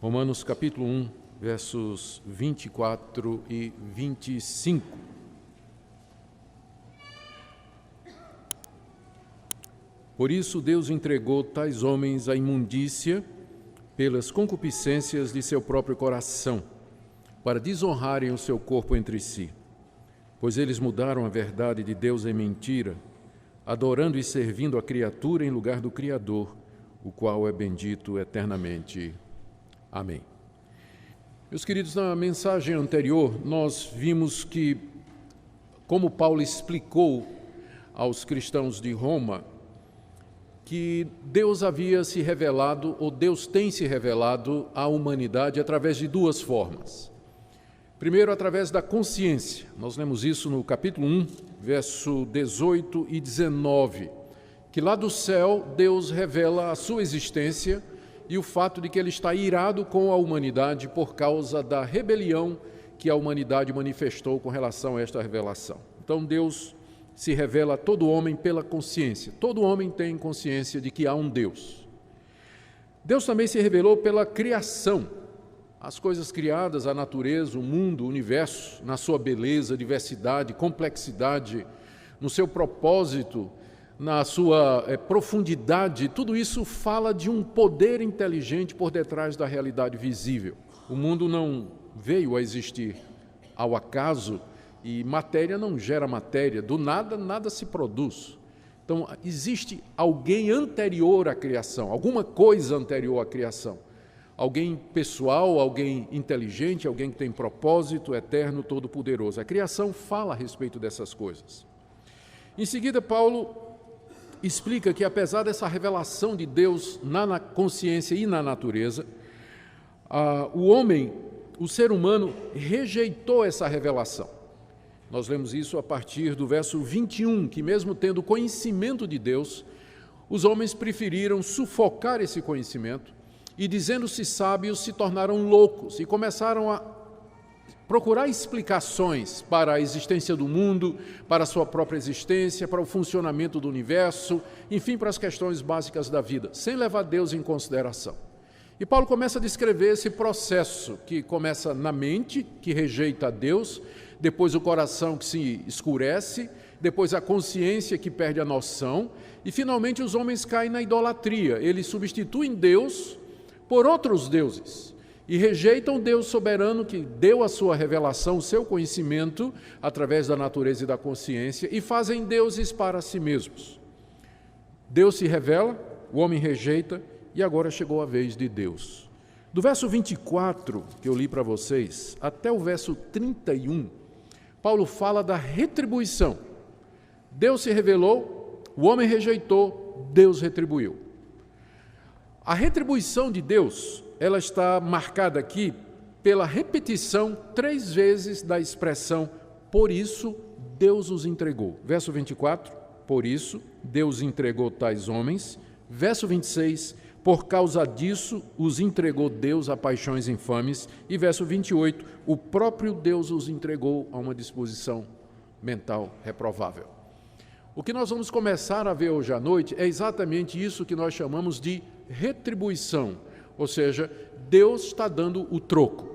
Romanos capítulo 1, versos 24 e 25. Por isso Deus entregou tais homens à imundícia pelas concupiscências de seu próprio coração, para desonrarem o seu corpo entre si. Pois eles mudaram a verdade de Deus em mentira, adorando e servindo a criatura em lugar do Criador, o qual é bendito eternamente. Amém. Meus queridos, na mensagem anterior, nós vimos que, como Paulo explicou aos cristãos de Roma, que Deus havia se revelado, ou Deus tem se revelado à humanidade através de duas formas. Primeiro, através da consciência. Nós lemos isso no capítulo 1, verso 18 e 19, que lá do céu Deus revela a sua existência e o fato de que Ele está irado com a humanidade por causa da rebelião que a humanidade manifestou com relação a esta revelação. Então Deus se revela a todo homem pela consciência. Todo homem tem consciência de que há um Deus. Deus também se revelou pela criação. As coisas criadas, a natureza, o mundo, o universo, na sua beleza, diversidade, complexidade, no seu propósito, na sua profundidade, tudo isso fala de um poder inteligente por detrás da realidade visível. O mundo não veio a existir ao acaso e matéria não gera matéria, do nada, nada se produz. Então, existe alguém anterior à criação, alguma coisa anterior à criação. Alguém pessoal, alguém inteligente, alguém que tem propósito eterno, todo-poderoso. A criação fala a respeito dessas coisas. Em seguida, Paulo explica que, apesar dessa revelação de Deus na consciência e na natureza, o homem, o ser humano, rejeitou essa revelação. Nós lemos isso a partir do verso 21, que mesmo tendo conhecimento de Deus, os homens preferiram sufocar esse conhecimento e, dizendo-se sábios, se tornaram loucos e começaram a procurar explicações para a existência do mundo, para a sua própria existência, para o funcionamento do universo, enfim, para as questões básicas da vida, sem levar Deus em consideração. E Paulo começa a descrever esse processo que começa na mente, que rejeita a Deus, depois o coração que se escurece, depois a consciência que perde a noção, e finalmente os homens caem na idolatria. Eles substituem Deus por outros deuses e rejeitam Deus soberano que deu a sua revelação, o seu conhecimento através da natureza e da consciência, e fazem deuses para si mesmos. Deus se revela, o homem rejeita, e agora chegou a vez de Deus. Do verso 24, que eu li para vocês, até o verso 31, Paulo fala da retribuição. Deus se revelou, o homem rejeitou, Deus retribuiu. A retribuição de Deus, ela está marcada aqui pela repetição 3 vezes da expressão, por isso Deus os entregou. Verso 24, por isso Deus entregou tais homens. Verso 26, por causa disso os entregou Deus a paixões infames. E verso 28, o próprio Deus os entregou a uma disposição mental reprovável. O que nós vamos começar a ver hoje à noite é exatamente isso que nós chamamos de retribuição, ou seja, Deus está dando o troco.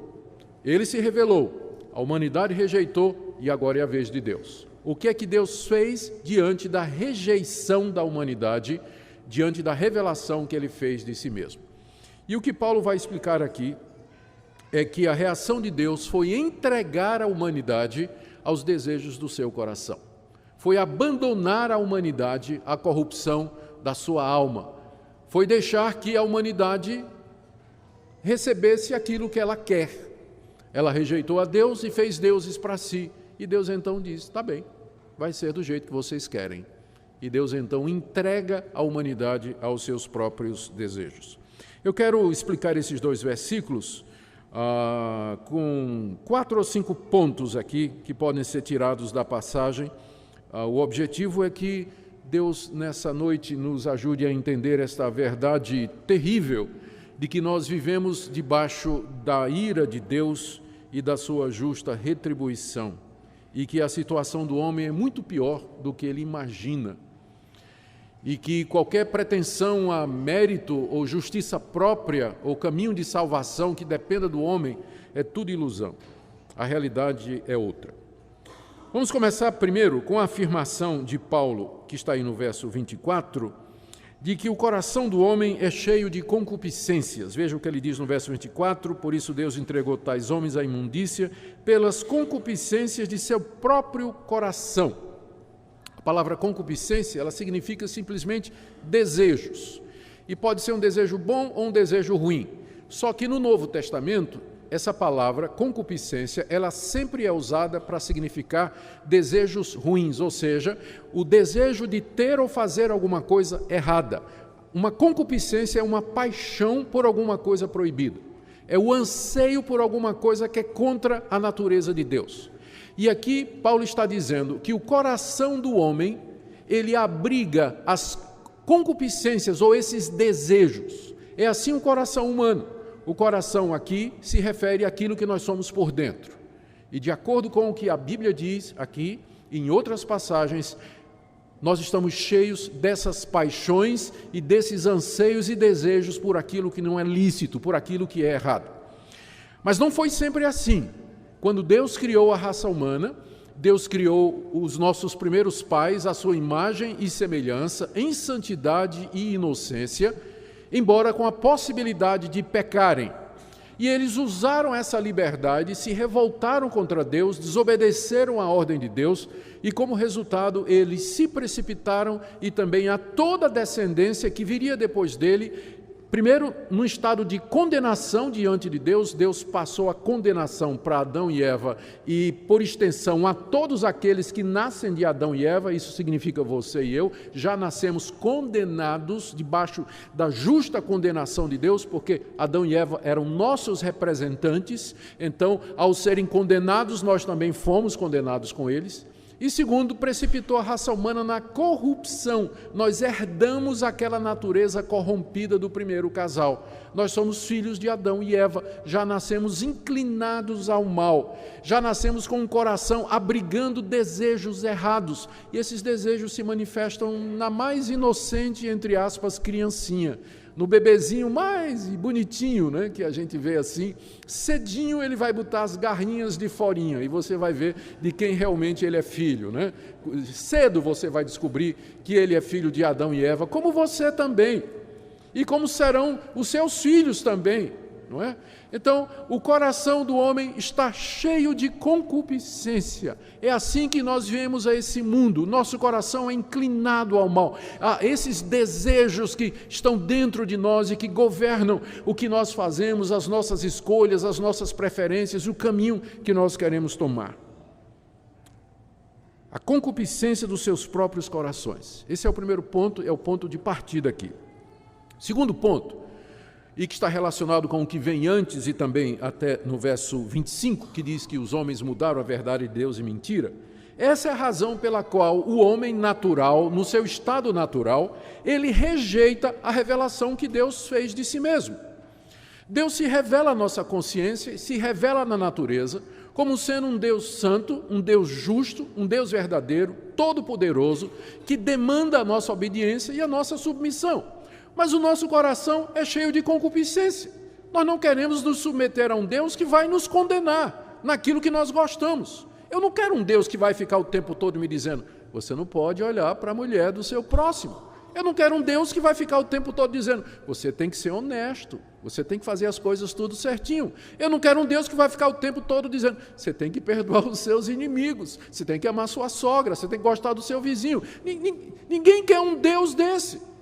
Ele se revelou, a humanidade rejeitou e agora é a vez de Deus. O que é que Deus fez diante da rejeição da humanidade, diante da revelação que Ele fez de si mesmo? E o que Paulo vai explicar aqui é que a reação de Deus foi entregar a humanidade aos desejos do seu coração. Foi abandonar a humanidade à corrupção da sua alma. Foi deixar que a humanidade recebesse aquilo que ela quer. Ela rejeitou a Deus e fez deuses para si. E Deus então diz, tá bem, vai ser do jeito que vocês querem. E Deus então entrega a humanidade aos seus próprios desejos. Eu quero explicar esses 2 versículos com 4 ou 5 pontos aqui que podem ser tirados da passagem. O objetivo é que Deus, nessa noite, nos ajude a entender esta verdade terrível de que nós vivemos debaixo da ira de Deus e da sua justa retribuição, e que a situação do homem é muito pior do que ele imagina. e que qualquer pretensão a mérito ou justiça própria ou caminho de salvação que dependa do homem é tudo ilusão. A realidade é outra. Vamos começar primeiro com a afirmação de Paulo, que está aí no verso 24, de que o coração do homem é cheio de concupiscências. Veja o que ele diz no verso 24: por isso Deus entregou tais homens à imundícia pelas concupiscências de seu próprio coração. A palavra concupiscência, ela significa simplesmente desejos. E pode ser um desejo bom ou um desejo ruim. Só que no Novo Testamento, essa palavra concupiscência, ela sempre é usada para significar desejos ruins, ou seja, o desejo de ter ou fazer alguma coisa errada. Uma concupiscência é uma paixão por alguma coisa proibida. É o anseio por alguma coisa que é contra a natureza de Deus. E aqui Paulo está dizendo que o coração do homem, ele abriga as concupiscências ou esses desejos. É assim o coração humano. O coração aqui se refere àquilo que nós somos por dentro. E de acordo com o que a Bíblia diz aqui, em outras passagens, nós estamos cheios dessas paixões e desses anseios e desejos por aquilo que não é lícito, por aquilo que é errado. Mas não foi sempre assim. Quando Deus criou a raça humana, Deus criou os nossos primeiros pais à sua imagem e semelhança, em santidade e inocência, embora com a possibilidade de pecarem. E eles usaram essa liberdade, se revoltaram contra Deus, desobedeceram à ordem de Deus, e como resultado eles se precipitaram, e também a toda a descendência que viria depois dele. Primeiro, no estado de condenação diante de Deus, Deus passou a condenação para Adão e Eva e, por extensão, a todos aqueles que nascem de Adão e Eva. Isso significa você e eu, já nascemos condenados debaixo da justa condenação de Deus, porque Adão e Eva eram nossos representantes. Então, ao serem condenados, nós também fomos condenados com eles. E segundo, precipitou a raça humana na corrupção. Nós herdamos aquela natureza corrompida do primeiro casal. Nós somos filhos de Adão e Eva, já nascemos inclinados ao mal, já nascemos com um coração abrigando desejos errados. E esses desejos se manifestam na mais inocente, entre aspas, criancinha. No bebezinho mais bonitinho, né, que a gente vê assim, cedinho ele vai botar as garrinhas de forinha e você vai ver de quem realmente ele é filho, né? Cedo você vai descobrir que ele é filho de Adão e Eva, como você também, e como serão os seus filhos também, não é? Então, o coração do homem está cheio de concupiscência. É assim que nós viemos a esse mundo. Nosso coração é inclinado ao mal. Há esses desejos que estão dentro de nós e que governam o que nós fazemos, as nossas escolhas, as nossas preferências, o caminho que nós queremos tomar. A concupiscência dos seus próprios corações. Esse é o primeiro ponto, é o ponto de partida aqui. Segundo ponto, e que está relacionado com o que vem antes e também até no verso 25, que diz que os homens mudaram a verdade de Deus em mentira. Essa é a razão pela qual o homem natural, no seu estado natural, ele rejeita a revelação que Deus fez de si mesmo. Deus se revela à nossa consciência, se revela na natureza, como sendo um Deus santo, um Deus justo, um Deus verdadeiro, todo-poderoso, que demanda a nossa obediência e a nossa submissão. Mas o nosso coração é cheio de concupiscência. Nós não queremos nos submeter a um Deus que vai nos condenar naquilo que nós gostamos. Eu não quero um Deus que vai ficar o tempo todo me dizendo: você não pode olhar para a mulher do seu próximo. Eu não quero um Deus que vai ficar o tempo todo dizendo: você tem que ser honesto, você tem que fazer as coisas tudo certinho. Eu não quero um Deus que vai ficar o tempo todo dizendo: você tem que perdoar os seus inimigos, você tem que amar sua sogra, você tem que gostar do seu vizinho. Ninguém quer um Deus desse.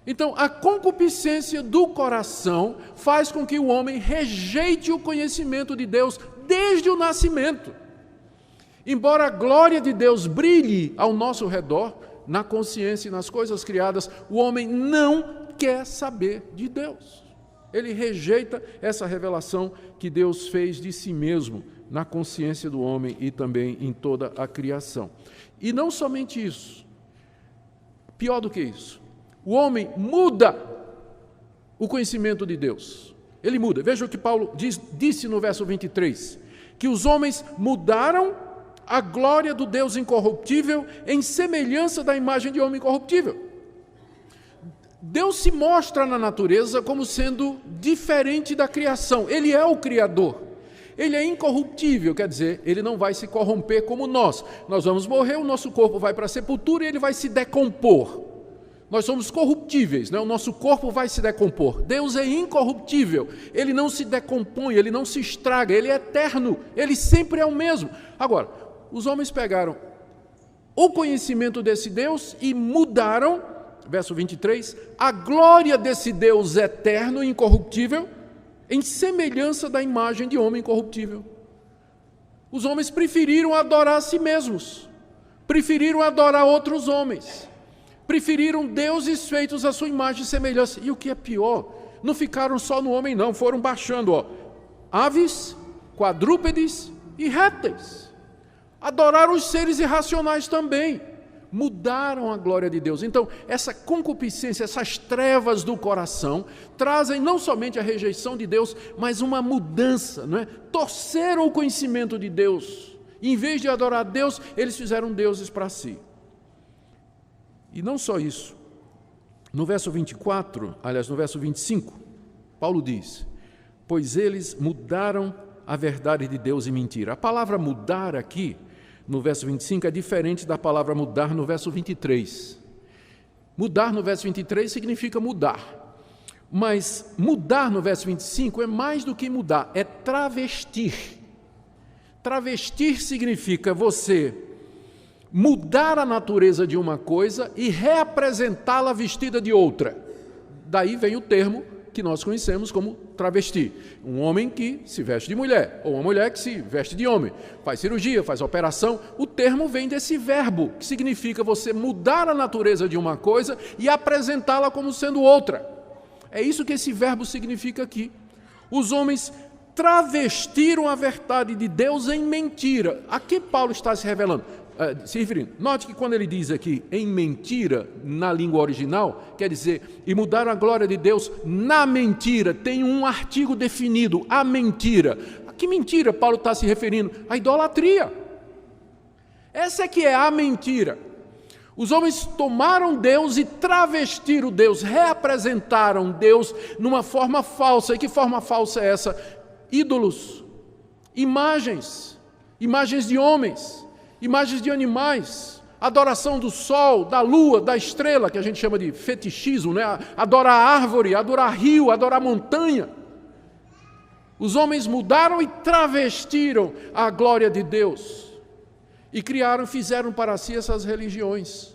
Então, a concupiscência do coração faz com que o homem rejeite o conhecimento de Deus desde o nascimento. Embora a glória de Deus brilhe ao nosso redor, na consciência e nas coisas criadas, o homem não quer saber de Deus. Ele rejeita essa revelação que Deus fez de si mesmo na consciência do homem e também em toda a criação. E não somente isso, pior do que isso, o homem muda o conhecimento de Deus. Ele muda. Veja o que Paulo disse no verso 23, que os homens mudaram a glória do Deus incorruptível em semelhança da imagem de homem incorruptível. Deus se mostra na natureza como sendo diferente da criação. Ele é o Criador. Ele é incorruptível, quer dizer, ele não vai se corromper como nós. Nós vamos morrer, o nosso corpo vai para a sepultura e ele vai se decompor. Nós somos corruptíveis, né? O nosso corpo vai se decompor. Deus é incorruptível, ele não se decompõe, ele não se estraga, ele é eterno, ele sempre é o mesmo. Agora, os homens pegaram o conhecimento desse Deus e mudaram, verso 23, a glória desse Deus eterno e incorruptível em semelhança da imagem de homem corruptível. Os homens preferiram adorar a si mesmos, preferiram adorar outros homens, preferiram deuses feitos à sua imagem e semelhança. E o que é pior, não ficaram só no homem não, foram baixando, aves, quadrúpedes e répteis. Adoraram os seres irracionais também. Mudaram a glória de Deus. Então, essa concupiscência, essas trevas do coração, trazem não somente a rejeição de Deus, mas uma mudança, não é? Torceram o conhecimento de Deus. Em vez de adorar a Deus, eles fizeram deuses para si. E não só isso. No verso 24, aliás, no verso 25, Paulo diz: pois eles mudaram a verdade de Deus em mentira. A palavra mudar aqui, no verso 25, é diferente da palavra mudar no verso 23. Mudar no verso 23 significa mudar. Mas mudar no verso 25 é mais do que mudar, é travestir. Travestir significa você mudar a natureza de uma coisa e reapresentá-la vestida de outra. Daí vem o termo que nós conhecemos como travesti. Um homem que se veste de mulher, ou uma mulher que se veste de homem, faz cirurgia, faz operação. O termo vem desse verbo, que significa você mudar a natureza de uma coisa e apresentá-la como sendo outra. É isso que esse verbo significa aqui. Os homens travestiram a verdade de Deus em mentira. A que Paulo está se referindo? Note que quando ele diz aqui em mentira, na língua original, quer dizer, e mudaram a glória de Deus na mentira, tem um artigo definido, a mentira. A que mentira Paulo está se referindo? A idolatria. Essa é que é a mentira. Os homens tomaram Deus e travestiram Deus, reapresentaram Deus numa forma falsa. E que forma falsa é essa? Ídolos, imagens de homens, imagens de animais, adoração do sol, da lua, da estrela, que a gente chama de fetichismo, né? Adorar árvore, adorar rio, adorar montanha. Os homens mudaram e travestiram a glória de Deus e fizeram para si essas religiões.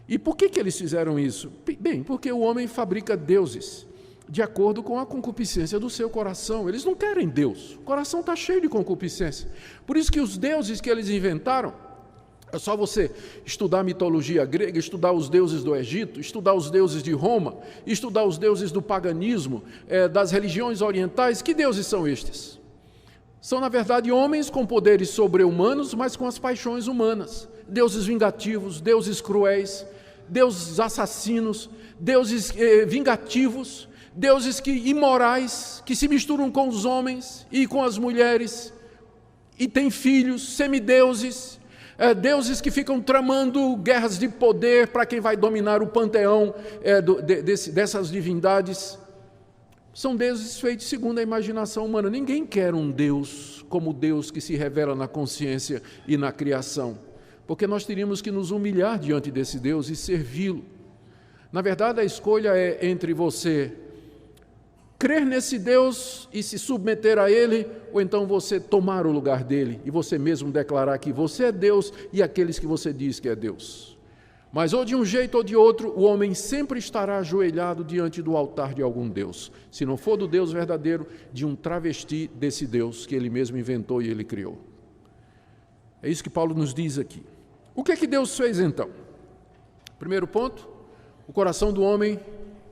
E por que eles fizeram isso? Bem, porque o homem fabrica deuses de acordo com a concupiscência do seu coração. Eles não querem Deus, o coração está cheio de concupiscência. Por isso que os deuses que eles inventaram, é só você estudar a mitologia grega, estudar os deuses do Egito, estudar os deuses de Roma, estudar os deuses do paganismo, das religiões orientais. Que deuses são estes? São, na verdade, homens com poderes sobre-humanos, mas com as paixões humanas. Deuses vingativos, deuses cruéis, deuses assassinos, deuses vingativos, deuses imorais, que se misturam com os homens e com as mulheres, e têm filhos, semideuses, deuses que ficam tramando guerras de poder para quem vai dominar o panteão dessas divindades. São deuses feitos segundo a imaginação humana. Ninguém quer um Deus como o Deus que se revela na consciência e na criação, porque nós teríamos que nos humilhar diante desse Deus e servi-lo. Na verdade, a escolha é entre você crer nesse Deus e se submeter a Ele, ou então você tomar o lugar dele e você mesmo declarar que você é Deus e aqueles que você diz que é Deus. Mas ou de um jeito ou de outro, o homem sempre estará ajoelhado diante do altar de algum Deus. Se não for do Deus verdadeiro, de um travesti desse Deus que ele mesmo inventou e ele criou. É isso que Paulo nos diz aqui. O que é que Deus fez então? Primeiro ponto, o coração do homem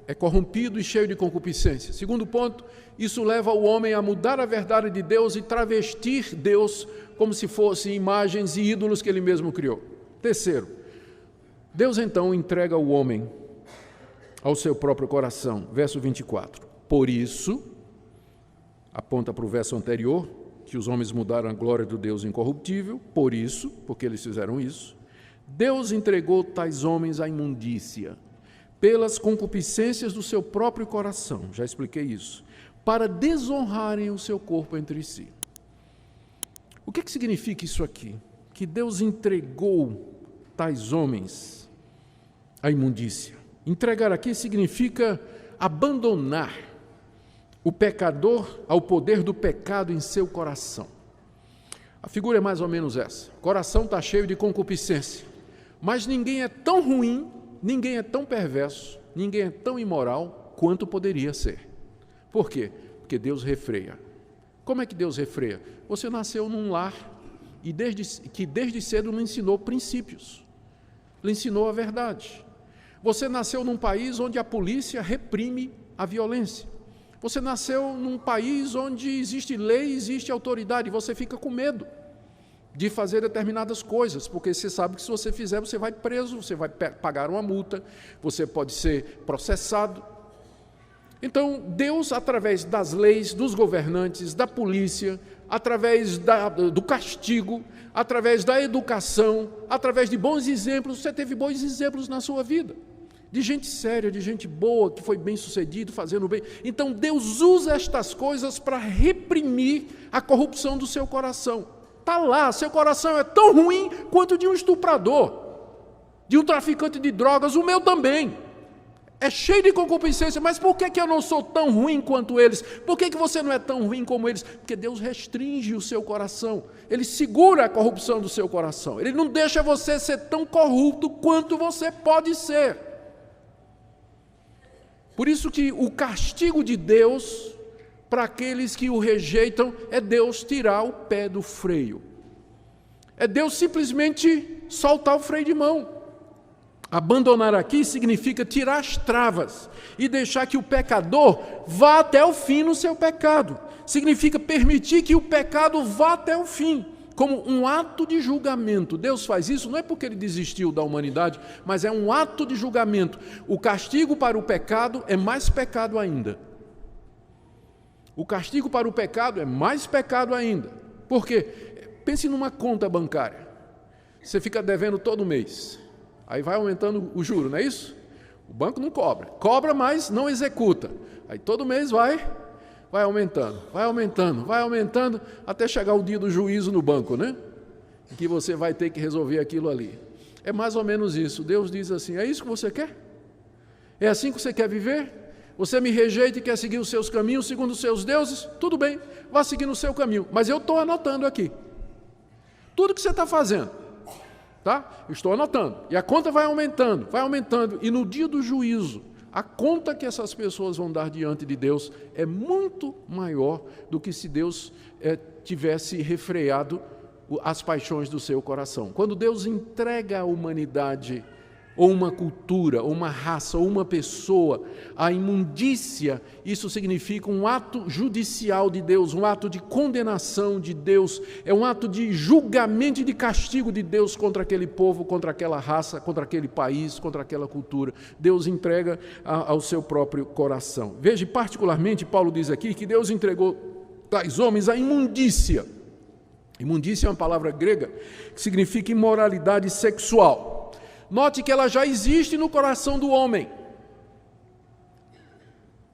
é corrompido e cheio de concupiscência. Segundo ponto, isso leva o homem a mudar a verdade de Deus e travestir Deus como se fossem imagens e ídolos que ele mesmo criou. Terceiro, Deus então entrega o homem ao seu próprio coração. Verso 24. Por isso, aponta para o verso anterior, que os homens mudaram a glória do Deus incorruptível. Por isso, porque eles fizeram isso, Deus entregou tais homens à imundícia, pelas concupiscências do seu próprio coração, já expliquei isso, para desonrarem o seu corpo entre si. O que significa isso aqui? Que Deus entregou tais homens à imundícia. Entregar aqui significa abandonar o pecador ao poder do pecado em seu coração. A figura é mais ou menos essa. O coração está cheio de concupiscência, mas ninguém é tão ruim, ninguém é tão perverso, ninguém é tão imoral quanto poderia ser. Por quê? Porque Deus refreia. Como é que Deus refreia? Você nasceu num lar e desde cedo lhe ensinou princípios, lhe ensinou a verdade. Você nasceu num país onde a polícia reprime a violência. Você nasceu num país onde existe lei, existe autoridade, você fica com medo de fazer determinadas coisas, porque você sabe que se você fizer, você vai preso, você vai pagar uma multa, você pode ser processado. Então, Deus, através das leis, dos governantes, da polícia, através do castigo, através da educação, através de bons exemplos, você teve bons exemplos na sua vida, de gente séria, de gente boa, que foi bem-sucedido, fazendo bem. Então, Deus usa estas coisas para reprimir a corrupção do seu coração. Está lá, seu coração é tão ruim quanto o de um estuprador, de um traficante de drogas, o meu também. É cheio de concupiscência, mas por que eu não sou tão ruim quanto eles? Por que você não é tão ruim como eles? Porque Deus restringe o seu coração, Ele segura a corrupção do seu coração, Ele não deixa você ser tão corrupto quanto você pode ser. Por isso que o castigo de Deus para aqueles que o rejeitam é Deus tirar o pé do freio. É Deus simplesmente soltar o freio de mão. Abandonar aqui significa tirar as travas e deixar que o pecador vá até o fim no seu pecado. Significa permitir que o pecado vá até o fim, como um ato de julgamento. Deus faz isso não é porque Ele desistiu da humanidade, mas é um ato de julgamento. O castigo para o pecado é mais pecado ainda. O castigo para o pecado é mais pecado ainda. Por quê? Pense numa conta bancária. Você fica devendo todo mês. Aí vai aumentando o juro, não é isso? O banco não cobra. Cobra, mas não executa. Aí todo mês vai aumentando, até chegar o dia do juízo no banco, né? Em que você vai ter que resolver aquilo ali. É mais ou menos isso. Deus diz assim, é isso que você quer? É assim que você quer viver? Você me rejeita e quer seguir os seus caminhos segundo os seus deuses? Tudo bem, vá seguir o seu caminho. Mas eu estou anotando aqui. Tudo que você está fazendo. Tá? Estou anotando. E a conta vai aumentando. E no dia do juízo, a conta que essas pessoas vão dar diante de Deus é muito maior do que se Deus tivesse refreado as paixões do seu coração. Quando Deus entrega a humanidade, ou uma cultura, ou uma raça, ou uma pessoa, a imundícia, isso significa um ato judicial de Deus, um ato de condenação de Deus, é um ato de julgamento e de castigo de Deus contra aquele povo, contra aquela raça, contra aquele país, contra aquela cultura. Deus entrega ao seu próprio coração. Veja, particularmente, Paulo diz aqui que Deus entregou tais homens à imundícia. Imundícia é uma palavra grega que significa imoralidade sexual. Note que ela já existe no coração do homem.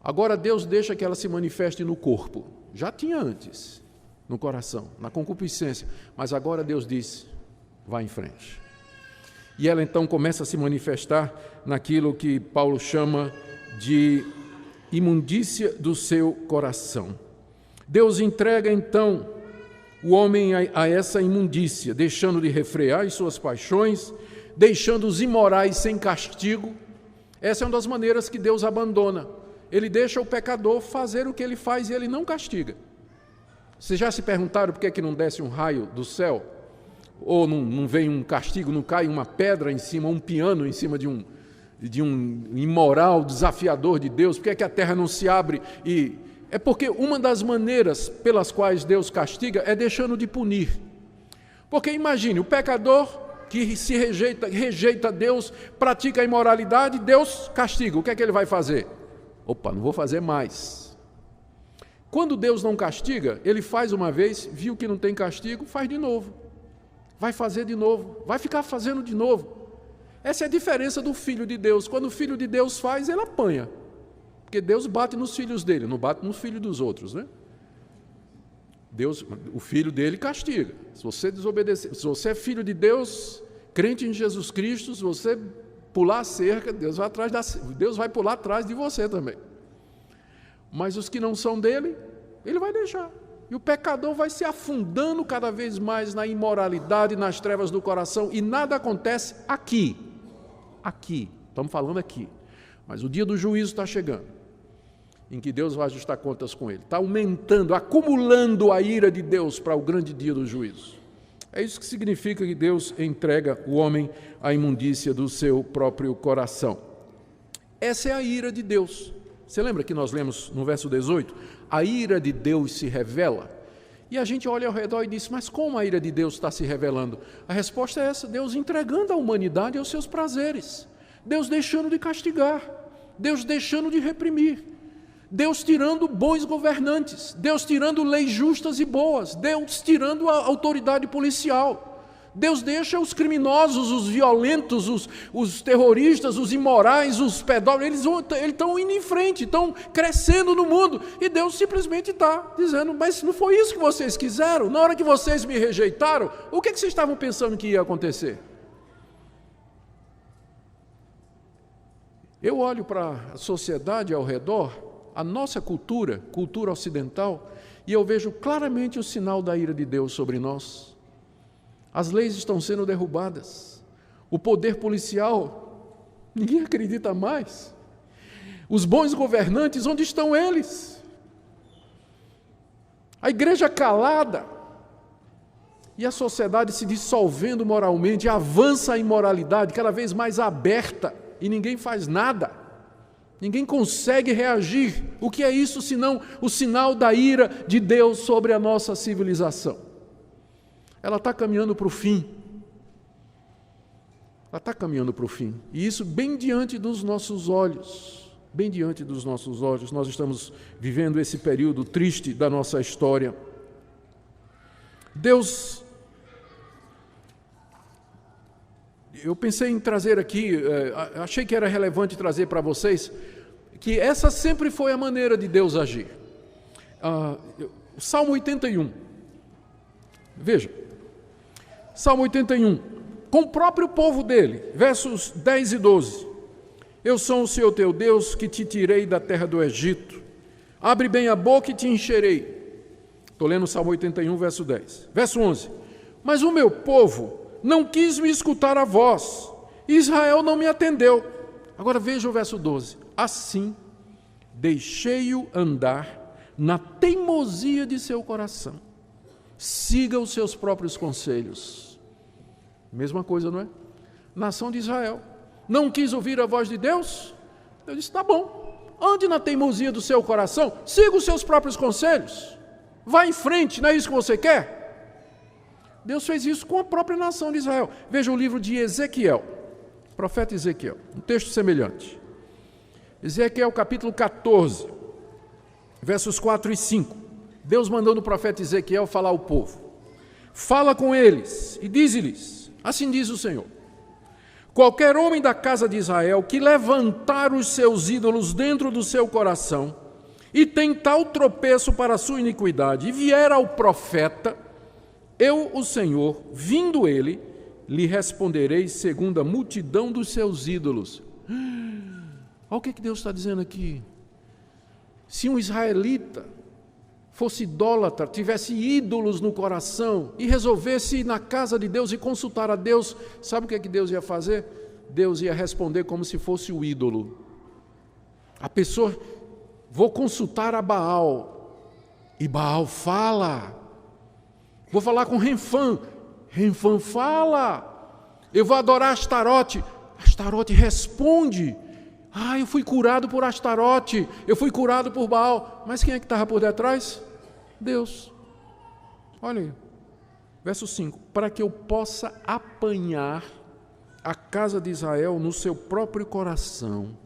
Agora Deus deixa que ela se manifeste no corpo. Já tinha antes, no coração, na concupiscência. Mas agora Deus diz, vá em frente. E ela então começa a se manifestar naquilo que Paulo chama de imundícia do seu coração. Deus entrega então o homem a essa imundícia, deixando de refrear as suas paixões, deixando os imorais sem castigo. Essa é uma das maneiras que Deus abandona. Ele deixa o pecador fazer o que ele faz e ele não castiga. Vocês já se perguntaram por que não desce um raio do céu? Ou não vem um castigo, não cai uma pedra em cima, um piano em cima de um imoral desafiador de Deus? Por que a terra não se abre? É porque uma das maneiras pelas quais Deus castiga é deixando de punir. Porque imagine, o pecador que se rejeita Deus, pratica a imoralidade, Deus castiga. O que é que ele vai fazer? Opa, não vou fazer mais. Quando Deus não castiga, ele faz uma vez, viu que não tem castigo, faz de novo. Vai fazer de novo, vai ficar fazendo de novo. Essa é a diferença do Filho de Deus. Quando o Filho de Deus faz, ele apanha. Porque Deus bate nos filhos dele, não bate nos filhos dos outros, né? Deus, o filho dele castiga. Se você desobedecer, se você é filho de Deus, crente em Jesus Cristo, se você pular a cerca, Deus vai pular atrás de você também. Mas os que não são dele, ele vai deixar. E o pecador vai se afundando cada vez mais na imoralidade, nas trevas do coração, e nada acontece aqui. Aqui, estamos falando aqui. Mas o dia do juízo está chegando, em que Deus vai ajustar contas com ele. Está aumentando, acumulando a ira de Deus para o grande dia do juízo. É isso que significa que Deus entrega o homem à imundícia do seu próprio coração. Essa é a ira de Deus. Você lembra que nós lemos no verso 18? A ira de Deus se revela. E a gente olha ao redor e diz, mas como a ira de Deus está se revelando? A resposta é essa, Deus entregando a humanidade aos seus prazeres. Deus deixando de castigar. Deus deixando de reprimir. Deus tirando bons governantes. Deus tirando leis justas e boas. Deus tirando a autoridade policial. Deus deixa os criminosos, os violentos, os terroristas, os imorais, os pedófilos, eles estão indo em frente, estão crescendo no mundo. E Deus simplesmente está dizendo, mas não foi isso que vocês quiseram? Na hora que vocês me rejeitaram, o que vocês estavam pensando que ia acontecer? Eu olho para a sociedade ao redor, a nossa cultura ocidental, e eu vejo claramente o sinal da ira de Deus sobre nós. As leis estão sendo derrubadas. O poder policial, ninguém acredita mais. Os bons governantes, onde estão eles? A igreja calada. E a sociedade se dissolvendo moralmente, avança a imoralidade cada vez mais aberta, e ninguém faz nada. Ninguém consegue reagir. O que é isso senão o sinal da ira de Deus sobre a nossa civilização? Ela está caminhando para o fim. Ela está caminhando para o fim. E isso bem diante dos nossos olhos. Bem diante dos nossos olhos. Nós estamos vivendo esse período triste da nossa história. Deus... Eu pensei em trazer aqui, achei que era relevante trazer para vocês, que essa sempre foi a maneira de Deus agir. O Salmo 81. Veja. Salmo 81, com o próprio povo dele, versos 10 e 12. Eu sou o Senhor teu Deus, que te tirei da terra do Egito. Abre bem a boca e te encherei. Estou lendo o Salmo 81, verso 10. Verso 11. Mas o meu povo não quis me escutar a voz, e Israel não me atendeu. Agora veja o verso 12. Assim, deixei-o andar na teimosia de seu coração. Siga os seus próprios conselhos. Mesma coisa, não é? Nação de Israel. Não quis ouvir a voz de Deus? Eu disse, tá bom. Ande na teimosia do seu coração. Siga os seus próprios conselhos. Vá em frente, não é isso que você quer? Deus fez isso com a própria nação de Israel. Veja o livro de Ezequiel. Profeta Ezequiel. Um texto semelhante. Ezequiel capítulo 14. Versos 4 e 5. Deus mandando o profeta Ezequiel falar ao povo. Fala com eles e dize-lhes, assim diz o Senhor, qualquer homem da casa de Israel que levantar os seus ídolos dentro do seu coração e tem tal tropeço para a sua iniquidade e vier ao profeta, eu, o Senhor, vindo ele, lhe responderei segundo a multidão dos seus ídolos. Olha o que Deus está dizendo aqui. Se um israelita fosse idólatra, tivesse ídolos no coração e resolvesse ir na casa de Deus e consultar a Deus, sabe o que Deus ia fazer? Deus ia responder como se fosse o ídolo. A pessoa, vou consultar a Baal, e Baal fala. Vou falar com Renfã, Renfã fala. Eu vou adorar Astarote, Astarote responde. Eu fui curado por Astarote, eu fui curado por Baal. Mas quem é que estava por detrás? Deus. Olha aí, verso 5. Para que eu possa apanhar a casa de Israel no seu próprio coração,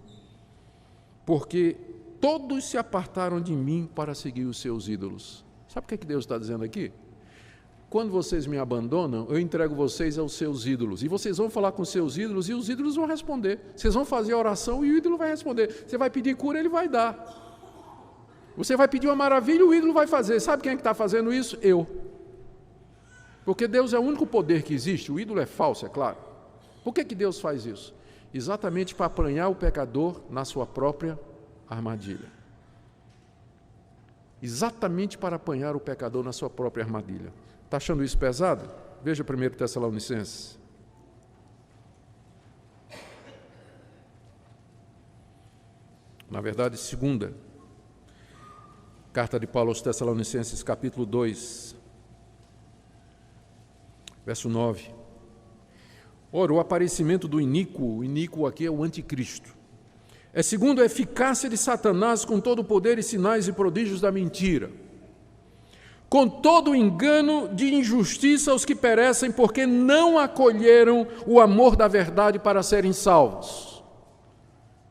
porque todos se apartaram de mim para seguir os seus ídolos. Sabe o que Deus está dizendo aqui? quando vocês me abandonam, eu entrego vocês aos seus ídolos. E vocês vão falar com seus ídolos e os ídolos vão responder. Vocês vão fazer a oração e o ídolo vai responder. Você vai pedir cura, ele vai dar. Você vai pedir uma maravilha, o ídolo vai fazer. Sabe quem é que está fazendo isso? Eu. Porque Deus é o único poder que existe. O ídolo é falso, é claro. Por que Deus faz isso? Exatamente para apanhar o pecador na sua própria armadilha. Exatamente para apanhar o pecador na sua própria armadilha. Está achando isso pesado? Veja 1 Tessalonicenses. Na verdade, 2ª carta de Paulo aos Tessalonicenses, capítulo 2, verso 9. Ora, o aparecimento do iníquo, o iníquo aqui é o anticristo, é segundo a eficácia de Satanás com todo o poder e sinais e prodígios da mentira, com todo o engano de injustiça aos que perecem, porque não acolheram o amor da verdade para serem salvos.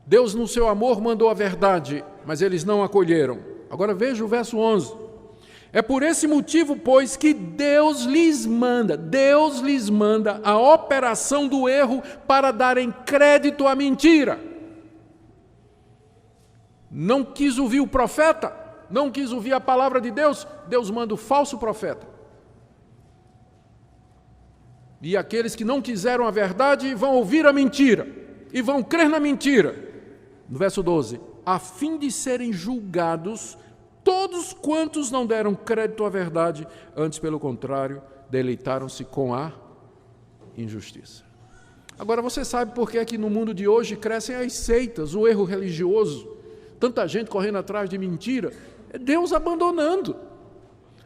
Deus, no seu amor, mandou a verdade, mas eles não acolheram. Agora veja o verso 11. É por esse motivo, pois, que Deus lhes manda a operação do erro para darem crédito à mentira. Não quis ouvir o profeta, não quis ouvir a palavra de Deus, Deus manda o falso profeta. E aqueles que não quiseram a verdade vão ouvir a mentira e vão crer na mentira. No verso 12, a fim de serem julgados todos quantos não deram crédito à verdade, antes, pelo contrário, deleitaram-se com a injustiça. Agora, você sabe por que é que no mundo de hoje crescem as seitas, o erro religioso, tanta gente correndo atrás de mentira? É Deus abandonando,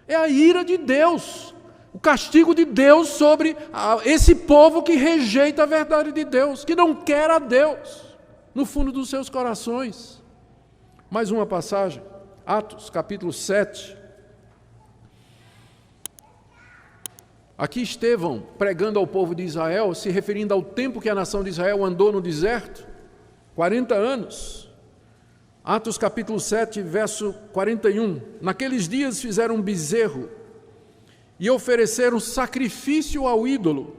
é a ira de Deus, o castigo de Deus sobre esse povo que rejeita a verdade de Deus, que não quer a Deus no fundo dos seus corações. Mais uma passagem, Atos, capítulo 7. Aqui Estevão, pregando ao povo de Israel, se referindo ao tempo que a nação de Israel andou no deserto, 40 anos. Atos, capítulo 7, verso 41. Naqueles dias fizeram um bezerro e ofereceram sacrifício ao ídolo,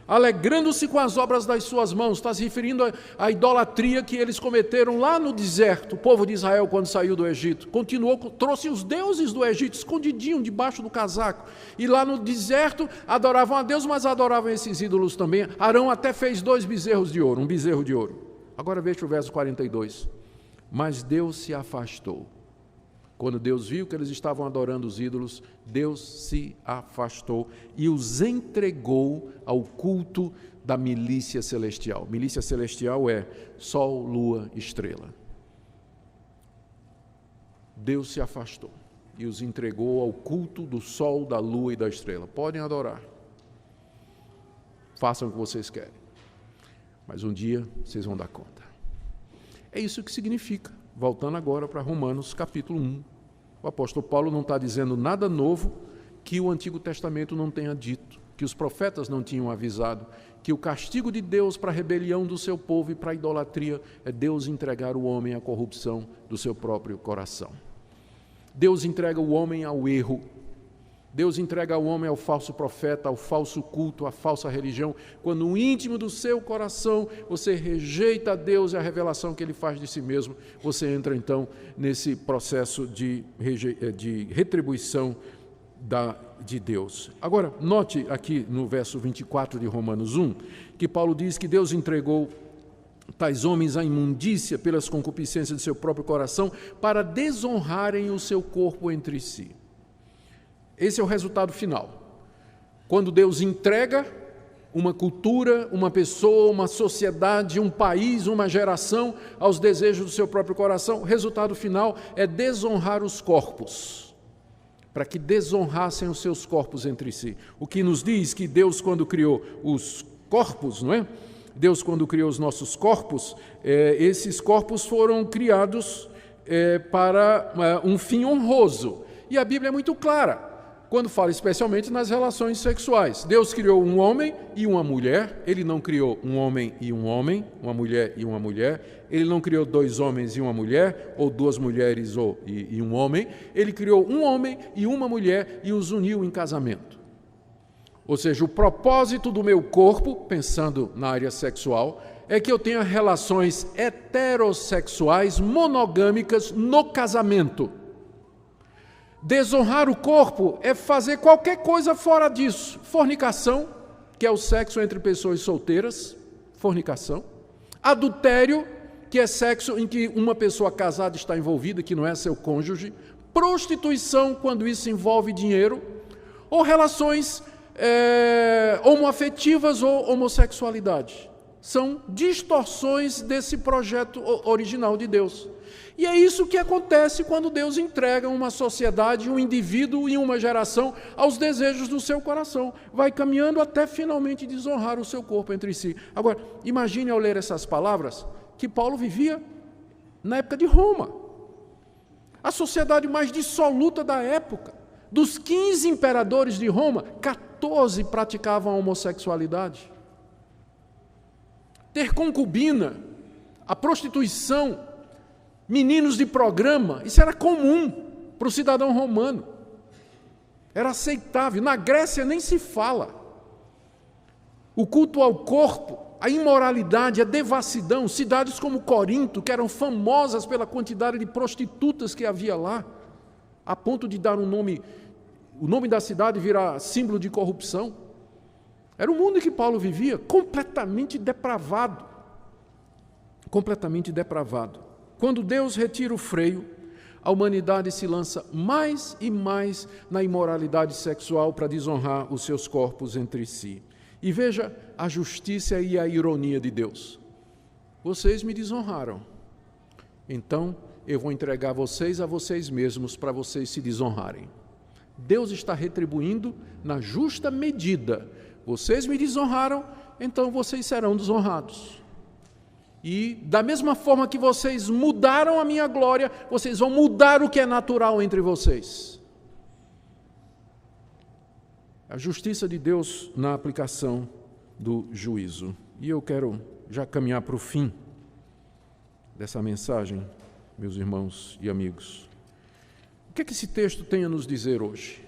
alegrando-se com as obras das suas mãos. Está se referindo à idolatria que eles cometeram lá no deserto, o povo de Israel, quando saiu do Egito. Continuou, trouxe os deuses do Egito, escondidinho debaixo do casaco. E lá no deserto adoravam a Deus, mas adoravam esses ídolos também. Arão até fez 2 bezerros de ouro, um bezerro de ouro. Agora veja o verso 42. Mas Deus se afastou. Quando Deus viu que eles estavam adorando os ídolos, Deus se afastou e os entregou ao culto da milícia celestial. Milícia celestial é sol, lua, estrela. Deus se afastou e os entregou ao culto do sol, da lua e da estrela. Podem adorar. Façam o que vocês querem. Mas um dia vocês vão dar conta. É isso que significa. Voltando agora para Romanos capítulo 1. O apóstolo Paulo não está dizendo nada novo que o Antigo Testamento não tenha dito, que os profetas não tinham avisado, que o castigo de Deus para a rebelião do seu povo e para a idolatria é Deus entregar o homem à corrupção do seu próprio coração. Deus entrega o homem ao erro. Deus entrega o homem ao falso profeta, ao falso culto, à falsa religião, quando no íntimo do seu coração você rejeita a Deus e a revelação que Ele faz de si mesmo, você entra então nesse processo de retribuição de Deus. Agora, note aqui no verso 24 de Romanos 1, que Paulo diz que Deus entregou tais homens à imundícia pelas concupiscências de seu próprio coração para desonrarem o seu corpo entre si. Esse é o resultado final. Quando Deus entrega uma cultura, uma pessoa, uma sociedade, um país, uma geração aos desejos do seu próprio coração, o resultado final é desonrar os corpos, para que desonrassem os seus corpos entre si. O que nos diz que Deus, quando criou os corpos, não é? Deus, quando criou os nossos corpos, esses corpos foram criados para um fim honroso. E a Bíblia é muito clara quando fala especialmente nas relações sexuais. Deus criou um homem e uma mulher. Ele não criou um homem e um homem, uma mulher e uma mulher. Ele não criou 2 homens e uma mulher, ou 2 mulheres e um homem. Ele criou um homem e uma mulher e os uniu em casamento. Ou seja, o propósito do meu corpo, pensando na área sexual, é que eu tenha relações heterossexuais monogâmicas no casamento. Desonrar o corpo é fazer qualquer coisa fora disso. Fornicação, que é o sexo entre pessoas solteiras, fornicação. Adultério, que é sexo em que uma pessoa casada está envolvida, que não é seu cônjuge. Prostituição, quando isso envolve dinheiro. Ou relações homoafetivas ou homossexualidade. São distorções desse projeto original de Deus. E é isso que acontece quando Deus entrega uma sociedade, um indivíduo e uma geração aos desejos do seu coração. Vai caminhando até finalmente desonrar o seu corpo entre si. Agora, imagine ao ler essas palavras que Paulo vivia na época de Roma. A sociedade mais dissoluta da época. Dos 15 imperadores de Roma, 14 praticavam a homossexualidade. Ter concubina, a prostituição, meninos de programa, isso era comum para o cidadão romano. Era aceitável. Na Grécia nem se fala. O culto ao corpo, a imoralidade, a devassidão, cidades como Corinto, que eram famosas pela quantidade de prostitutas que havia lá, a ponto de dar o nome da cidade virar símbolo de corrupção. Era o mundo em que Paulo vivia, completamente depravado. Completamente depravado. Quando Deus retira o freio, a humanidade se lança mais e mais na imoralidade sexual para desonrar os seus corpos entre si. E veja a justiça e a ironia de Deus. Vocês me desonraram, então eu vou entregar vocês a vocês mesmos para vocês se desonrarem. Deus está retribuindo na justa medida. Vocês me desonraram, então vocês serão desonrados. E da mesma forma que vocês mudaram a minha glória, vocês vão mudar o que é natural entre vocês. A justiça de Deus na aplicação do juízo. E eu quero já caminhar para o fim dessa mensagem, meus irmãos e amigos. O que é que esse texto tem a nos dizer hoje?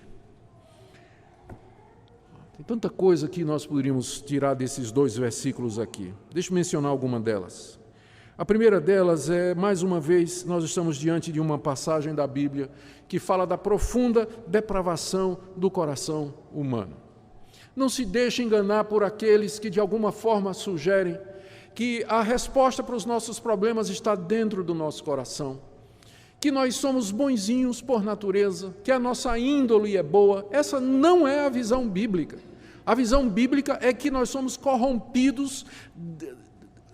Tem tanta coisa que nós poderíamos tirar desses 2 versículos aqui. Deixa eu mencionar alguma delas. A primeira delas é, mais uma vez, nós estamos diante de uma passagem da Bíblia que fala da profunda depravação do coração humano. Não se deixe enganar por aqueles que de alguma forma sugerem que a resposta para os nossos problemas está dentro do nosso coração, que nós somos bonzinhos por natureza, que a nossa índole é boa. Essa não é a visão bíblica. A visão bíblica é que nós somos corrompidos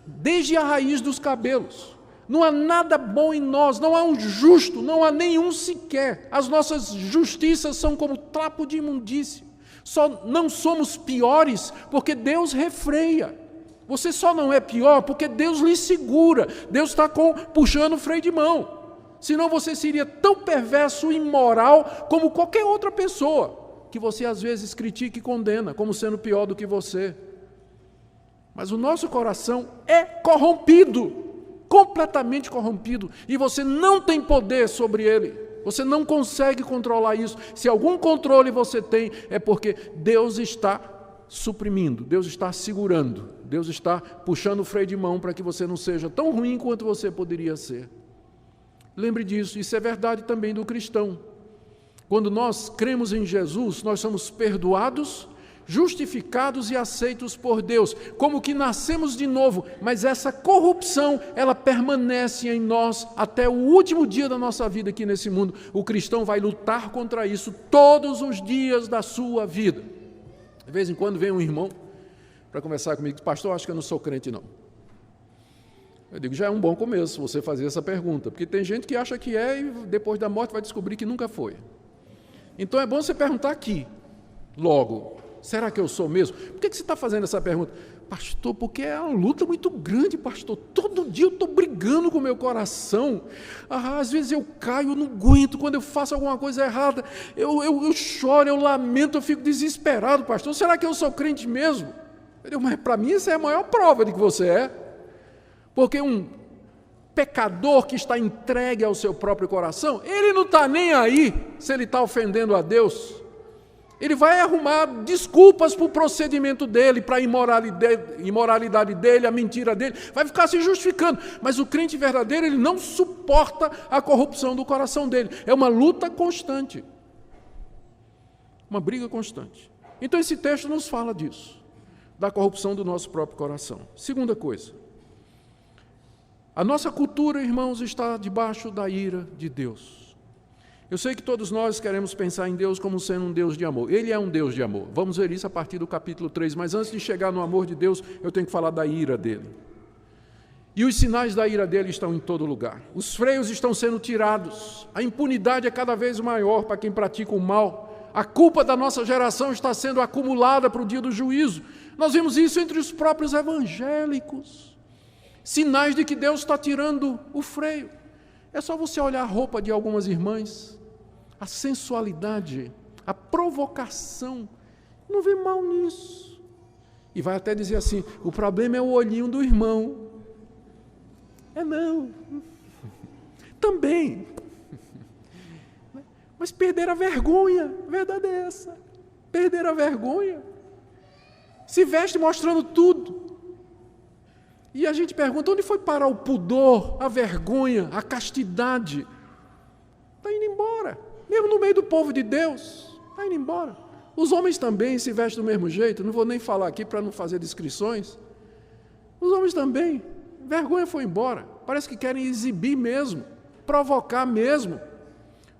desde a raiz dos cabelos. Não há nada bom em nós, não há um justo, não há nenhum sequer. As nossas justiças são como trapo de imundícia. Só não somos piores porque Deus refreia. Você só não é pior porque Deus lhe segura. Deus está puxando o freio de mão. Senão você seria tão perverso e imoral como qualquer outra pessoa, que você às vezes critica e condena como sendo pior do que você. Mas o nosso coração é corrompido, completamente corrompido, e você não tem poder sobre ele. Você não consegue controlar isso. Se algum controle você tem, é porque Deus está suprimindo, Deus está segurando, Deus está puxando o freio de mão para que você não seja tão ruim quanto você poderia ser. Lembre disso, isso é verdade também do cristão. Quando nós cremos em Jesus, nós somos perdoados, justificados e aceitos por Deus, como que nascemos de novo, mas essa corrupção, ela permanece em nós até o último dia da nossa vida aqui nesse mundo. O cristão vai lutar contra isso todos os dias da sua vida. De vez em quando vem um irmão para conversar comigo e diz: pastor, acho que eu não sou crente não. Eu digo, já é um bom começo você fazer essa pergunta, porque tem gente que acha que é e depois da morte vai descobrir que nunca foi. Então é bom você perguntar aqui, logo, será que eu sou mesmo? Por que você está fazendo essa pergunta? Pastor, porque é uma luta muito grande, pastor. Todo dia eu estou brigando com o meu coração. Às vezes eu caio, eu não aguento. Quando eu faço alguma coisa errada, eu choro, eu lamento, eu fico desesperado, pastor. Será que eu sou crente mesmo? Eu digo, mas para mim essa é a maior prova de que você é. Porque um pecador que está entregue ao seu próprio coração, ele não está nem aí se ele está ofendendo a Deus. Ele vai arrumar desculpas para o procedimento dele, para a imoralidade dele, a mentira dele, vai ficar se justificando. Mas o crente verdadeiro, ele não suporta a corrupção do coração dele. É uma luta constante. Uma briga constante. Então esse texto nos fala disso, da corrupção do nosso próprio coração. Segunda coisa, a nossa cultura, irmãos, está debaixo da ira de Deus. Eu sei que todos nós queremos pensar em Deus como sendo um Deus de amor. Ele é um Deus de amor. Vamos ver isso a partir do capítulo 3. Mas antes de chegar no amor de Deus, eu tenho que falar da ira dele. E os sinais da ira dele estão em todo lugar. Os freios estão sendo tirados. A impunidade é cada vez maior para quem pratica o mal. A culpa da nossa geração está sendo acumulada para o dia do juízo. Nós vemos isso entre os próprios evangélicos. Sinais de que Deus está tirando o freio. É só você olhar a roupa de algumas irmãs, a sensualidade, a provocação. Não vê mal nisso. E vai até dizer assim, o problema é o olhinho do irmão. Não. Também. Mas perder a vergonha, a verdade é essa. Perder a vergonha. Se veste mostrando tudo. E a gente pergunta, onde foi parar o pudor, a vergonha, a castidade? Está indo embora. Mesmo no meio do povo de Deus, está indo embora. Os homens também se vestem do mesmo jeito, não vou nem falar aqui para não fazer descrições. Os homens também. Vergonha foi embora. Parece que querem exibir mesmo, provocar mesmo.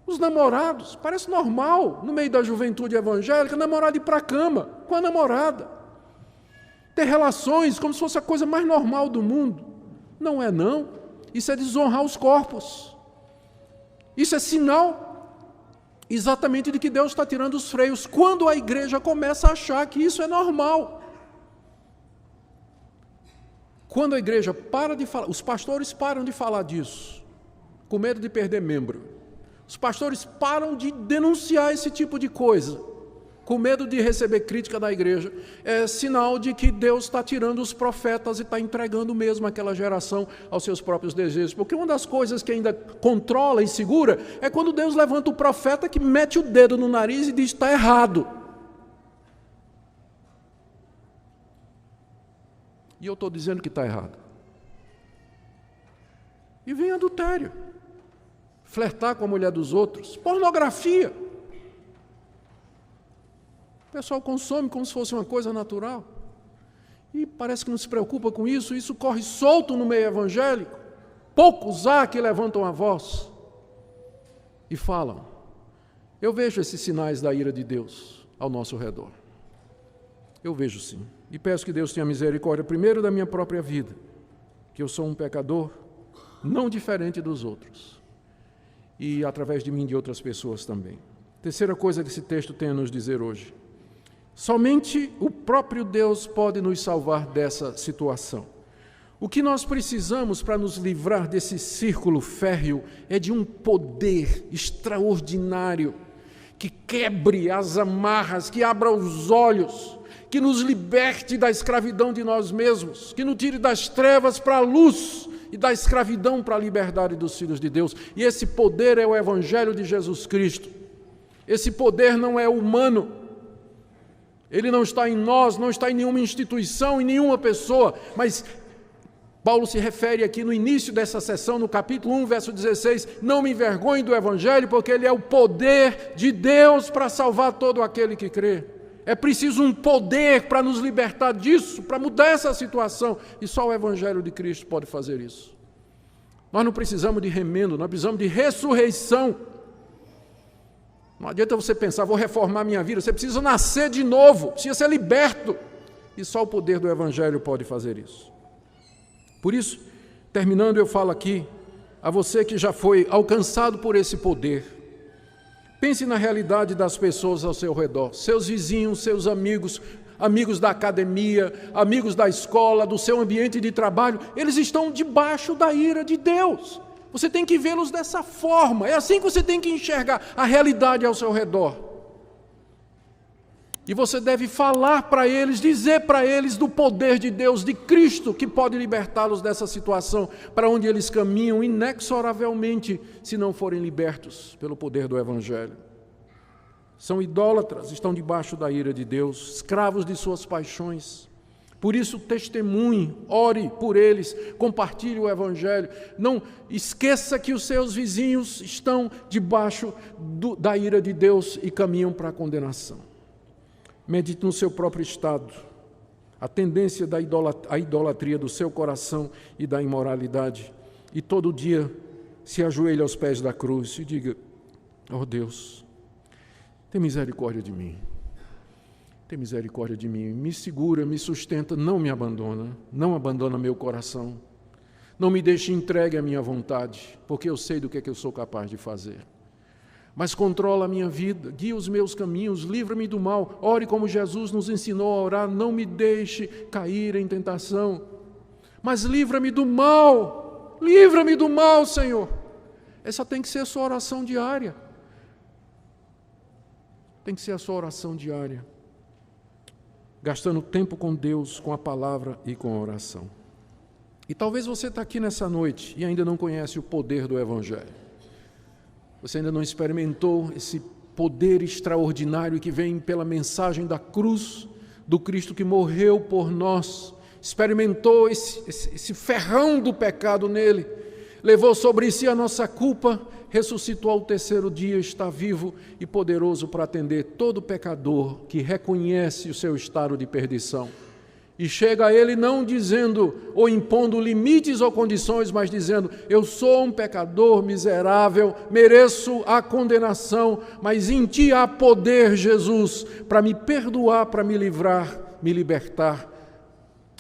Os namorados, parece normal, no meio da juventude evangélica, namorado ir para a cama com a namorada. Ter relações como se fosse a coisa mais normal do mundo. Não é não. Isso é desonrar os corpos. Isso é sinal exatamente de que Deus está tirando os freios, quando a igreja começa a achar que isso é normal. Quando a igreja para de falar, os pastores param de falar disso, com medo de perder membro. Os pastores param de denunciar esse tipo de coisa, com medo de receber crítica da igreja. É sinal de que Deus está tirando os profetas e está entregando mesmo aquela geração aos seus próprios desejos. Porque uma das coisas que ainda controla e segura é quando Deus levanta o profeta que mete o dedo no nariz e diz, está errado. E eu estou dizendo que está errado. E vem adultério. Flertar com a mulher dos outros. Pornografia. O pessoal consome como se fosse uma coisa natural. E parece que não se preocupa com isso. Isso corre solto no meio evangélico. Poucos há que levantam a voz e falam. Eu vejo esses sinais da ira de Deus ao nosso redor. Eu vejo sim. E peço que Deus tenha misericórdia primeiro da minha própria vida, que eu sou um pecador não diferente dos outros. E através de mim e de outras pessoas também. Terceira coisa que esse texto tem a nos dizer hoje. Somente o próprio Deus pode nos salvar dessa situação. O que nós precisamos para nos livrar desse círculo férreo é de um poder extraordinário que quebre as amarras, que abra os olhos, que nos liberte da escravidão de nós mesmos, que nos tire das trevas para a luz e da escravidão para a liberdade dos filhos de Deus. E esse poder é o Evangelho de Jesus Cristo. Esse poder não é humano. Ele não está em nós, não está em nenhuma instituição, em nenhuma pessoa, mas Paulo se refere aqui no início dessa sessão, no capítulo 1, verso 16, não me envergonhe do Evangelho, porque ele é o poder de Deus para salvar todo aquele que crê. É preciso um poder para nos libertar disso, para mudar essa situação, e só o Evangelho de Cristo pode fazer isso. Nós não precisamos de remendo, nós precisamos de ressurreição. Não adianta você pensar, vou reformar minha vida, você precisa nascer de novo, precisa ser liberto, e só o poder do Evangelho pode fazer isso. Por isso, terminando, eu falo aqui a você que já foi alcançado por esse poder. Pense na realidade das pessoas ao seu redor, seus vizinhos, seus amigos, amigos da academia, amigos da escola, do seu ambiente de trabalho, eles estão debaixo da ira de Deus. Você tem que vê-los dessa forma, é assim que você tem que enxergar a realidade ao seu redor. E você deve falar para eles, dizer para eles do poder de Deus, de Cristo, que pode libertá-los dessa situação, para onde eles caminham inexoravelmente, se não forem libertos pelo poder do Evangelho. são idólatras, estão debaixo da ira de Deus, escravos de suas paixões. Por isso, testemunhe, ore por eles, compartilhe o Evangelho. Não esqueça que os seus vizinhos estão debaixo da ira de Deus e caminham para a condenação. Medite no seu próprio estado, a tendência da idolatria do seu coração e da imoralidade. E todo dia se ajoelhe aos pés da cruz e diga: ó Deus, tem misericórdia de mim. Tem misericórdia de mim, me segura, me sustenta, não me abandona, não abandona meu coração. Não me deixe entregue à minha vontade, porque eu sei do que é que eu sou capaz de fazer. Mas controla a minha vida, guia os meus caminhos, livra-me do mal. Ore como Jesus nos ensinou a orar, não me deixe cair em tentação, mas livra-me do mal, Senhor. Essa tem que ser a sua oração diária. Tem que ser a sua oração diária. Gastando tempo com Deus, com a palavra e com a oração. E talvez você está aqui nessa noite e ainda não conhece o poder do Evangelho. Você ainda não experimentou esse poder extraordinário que vem pela mensagem da cruz, do Cristo que morreu por nós. Experimentou esse ferrão do pecado nele, levou sobre si a nossa culpa, ressuscitou ao terceiro dia, está vivo e poderoso para atender todo pecador que reconhece o seu estado de perdição. E chega a ele não dizendo ou impondo limites ou condições, mas dizendo: eu sou um pecador miserável, mereço a condenação, mas em ti há poder, Jesus, para me perdoar, para me livrar, me libertar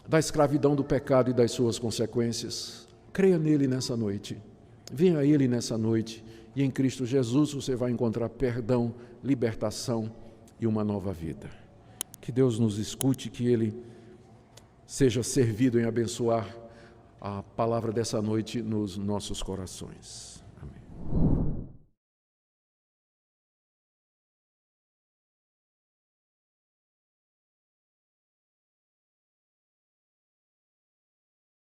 da escravidão do pecado e das suas consequências. Creia nele nessa noite. Venha a Ele nessa noite e em Cristo Jesus você vai encontrar perdão, libertação e uma nova vida. Que Deus nos escute, que Ele seja servido em abençoar a palavra dessa noite nos nossos corações. Amém.